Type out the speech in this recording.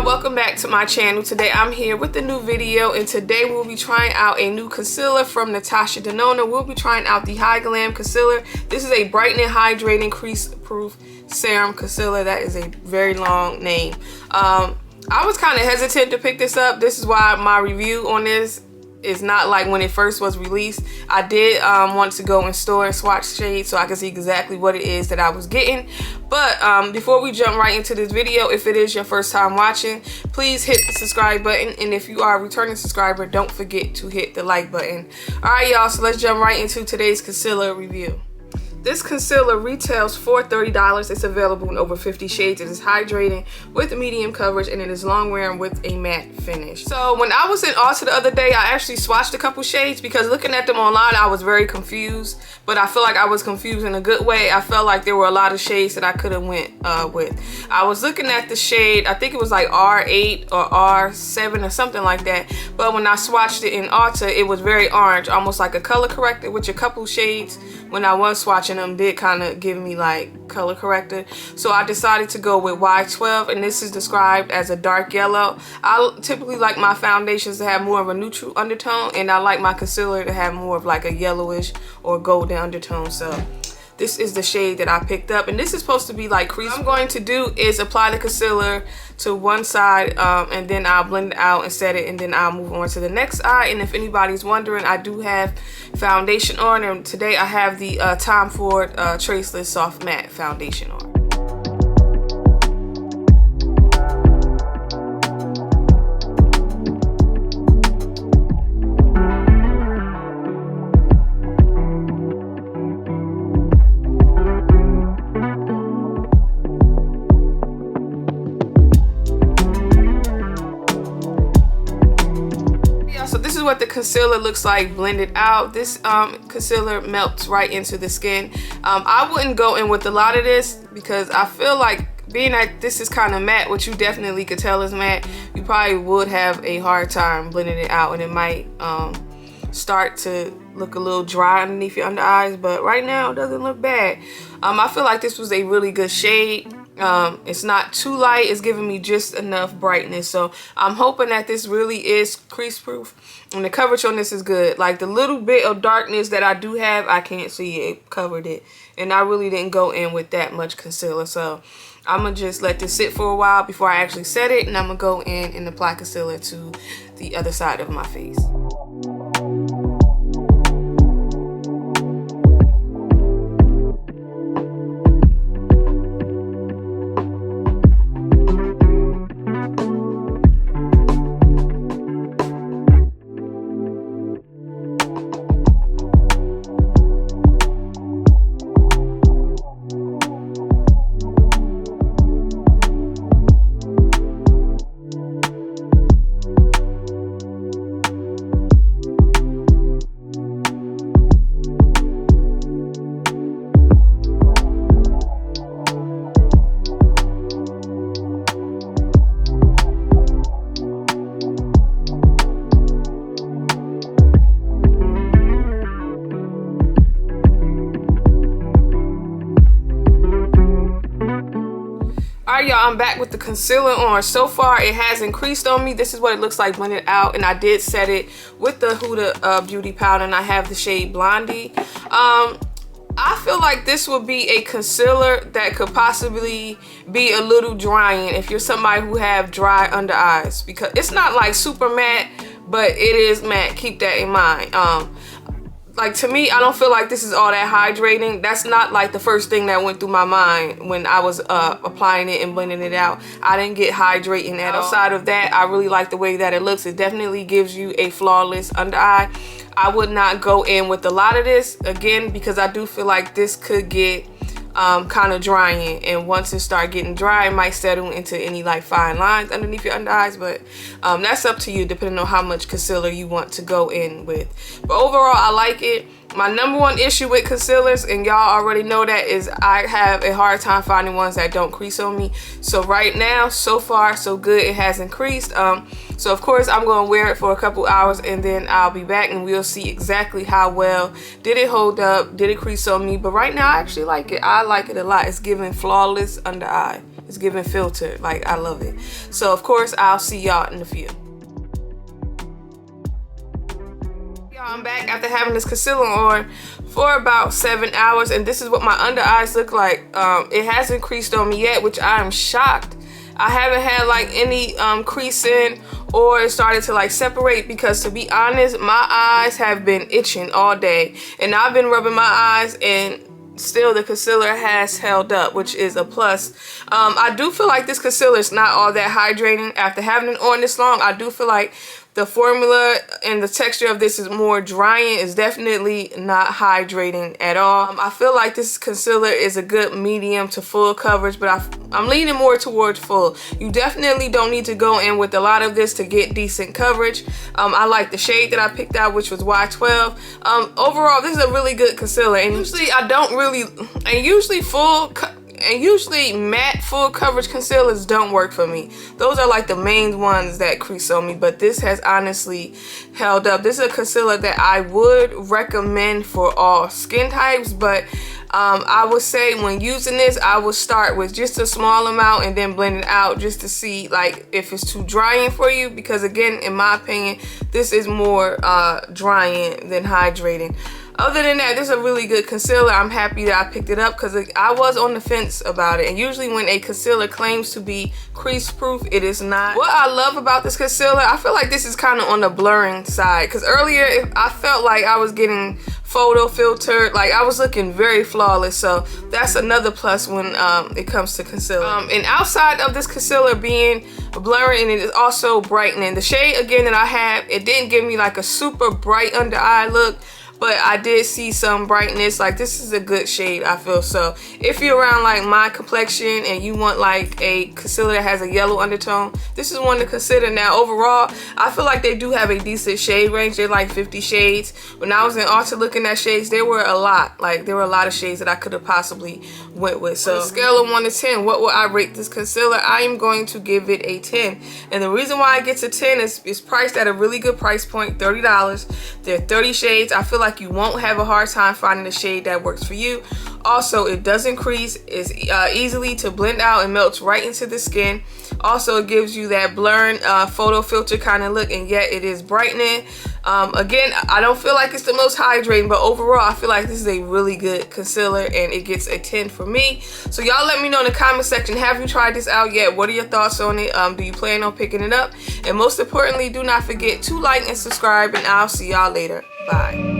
welcome back to my channel. Today I'm here with a new video, and today we'll be trying out a new concealer from Natasha Denona. We'll be trying out the Hy-Glam concealer. This is a brightening, hydrating, crease proof serum concealer. That is a very long name. I was kind of hesitant to pick this up. This is why my review on this is not like when it first was released. I did want to go in store and swatch shades so I could see exactly what it is that I was getting. But before we jump right into this video, if it is your first time watching, please hit the subscribe button, and if you are a returning subscriber, don't forget to hit the like button. Alright y'all, so let's jump right into today's concealer review. This concealer retails for $30. It's available in over 50 shades. It is hydrating with medium coverage, and it is long wearing with a matte finish. So when I was in Ulta the other day, I actually swatched a couple shades because looking at them online, I was very confused. But I feel like I was confused in a good way. I felt like there were a lot of shades that I could have went with. I was looking at the shade, I think it was like R8 or R7 or something like that. But when I swatched it in Ulta, it was very orange, almost like a color corrector, which a couple shades when I was swatching them did kind of give me like color corrector. So I decided to go with Y12, and this is described as a dark yellow. I typically like my foundations to have more of a neutral undertone, and I like my concealer to have more of like a yellowish or golden undertone. So this is the shade that I picked up, and this is supposed to be like crease. What I'm going to do is apply the concealer to one side, and then I'll blend it out and set it, and then I'll move on to the next eye. And if anybody's wondering, I do have foundation on, and today I have the Tom Ford Traceless Soft Matte Foundation on. So this is what the concealer looks like blended out. This concealer melts right into the skin. I wouldn't go in with a lot of this because I feel like being that this is kind of matte, which you definitely could tell is matte, you probably would have a hard time blending it out, and it might start to look a little dry underneath your under eyes. But right now it doesn't look bad. I feel like this was a really good shade. It's not too light, it's giving me just enough brightness. So I'm hoping that this really is crease proof, and the coverage on this is good. Like the little bit of darkness that I do have, I can't see it covered it, and I really didn't go in with that much concealer. So I'm gonna just let this sit for a while before I actually set it, and I'm gonna go in and apply concealer to the other side of my face. Alright y'all, I'm back with the concealer on. So far it hasn't creased on me. This is what it looks like blended out, and I did set it with the Huda beauty powder, and I have the shade Blondie. I feel like this would be a concealer that could possibly be a little drying if you're somebody who have dry under eyes, because it's not like super matte, but it is matte. Keep that in mind. Like to me, I don't feel like this is all that hydrating. That's not like the first thing that went through my mind when I was applying it and blending it out. I didn't get hydrating at all. Outside of that, I really like the way that it looks. It definitely gives you a flawless under eye. I would not go in with a lot of this, again, because I do feel like this could get kind of drying, and once it start getting dry, it might settle into any like fine lines underneath your under eyes. But that's up to you, depending on how much concealer you want to go in with. But overall, I like it. My number one issue with concealers, and y'all already know that, is I have a hard time finding ones that don't crease on me. So right now, so far so good, it hasn't creased. So of course I'm going to wear it for a couple hours, and then I'll be back and we'll see exactly how well did it hold up, did it crease on me. But right now I actually like it. I like it a lot. It's giving flawless under eye. It's giving filtered. Like, I love it. So of course I'll see y'all in a few. I'm back after having this concealer on for about 7 hours, and this is what my under eyes look like. It hasn't creased on me yet, which I am shocked. I haven't had like any creasing or it started to like separate, because to be honest, my eyes have been itching all day, and I've been rubbing my eyes and still the concealer has held up, which is a plus. I do feel like this concealer is not all that hydrating. After having it on this long, I do feel like the formula and the texture of this is more drying. It's definitely not hydrating at all. I feel like this concealer is a good medium to full coverage, but I'm leaning more towards full. You definitely don't need to go in with a lot of this to get decent coverage. I like the shade that I picked out, which was Y12. Overall, this is a really good concealer, and usually I don't really, and usually matte full coverage concealers don't work for me. Those are like the main ones that crease on me, but this has honestly held up. This is a concealer that I would recommend for all skin types, but I would say when using this, I would start with just a small amount and then blend it out just to see like if it's too drying for you, because again, in my opinion, this is more drying than hydrating. Other than that, this is a really good concealer. I'm happy that I picked it up because I was on the fence about it. And usually when a concealer claims to be crease proof, it is not. What I love about this concealer, I feel like this is kind of on the blurring side, because earlier I felt like I was getting photo filtered, like I was looking very flawless. So that's another plus when it comes to concealer. And outside of this concealer being blurring, and it is also brightening. The shade again that I have, it didn't give me like a super bright under eye look, but I did see some brightness. Like, this is a good shade, I feel. So if you're around like my complexion and you want like a concealer that has a yellow undertone, this is one to consider. Now overall, I feel like they do have a decent shade range. They're like 50 shades. When I was in Ulta looking at shades, there were a lot. Like, there were a lot of shades that I could have possibly went with. So on a scale of 1 to 10, what will I rate this concealer? I am going to give it a 10. And the reason why I get to 10 is it's priced at a really good price point, $30. There are 30 shades. I feel like you won't have a hard time finding a shade that works for you. Also, it doesn't crease. It's easily to blend out and melts right into the skin. Also, it gives you that blurring photo filter kind of look, and yet it is brightening. Again, I don't feel like it's the most hydrating, but overall I feel like this is a really good concealer, and it gets a 10 for me. So y'all let me know in the comment section, have you tried this out yet? What are your thoughts on it? Do you plan on picking it up? And most importantly, do not forget to like and subscribe, and I'll see y'all later. Bye.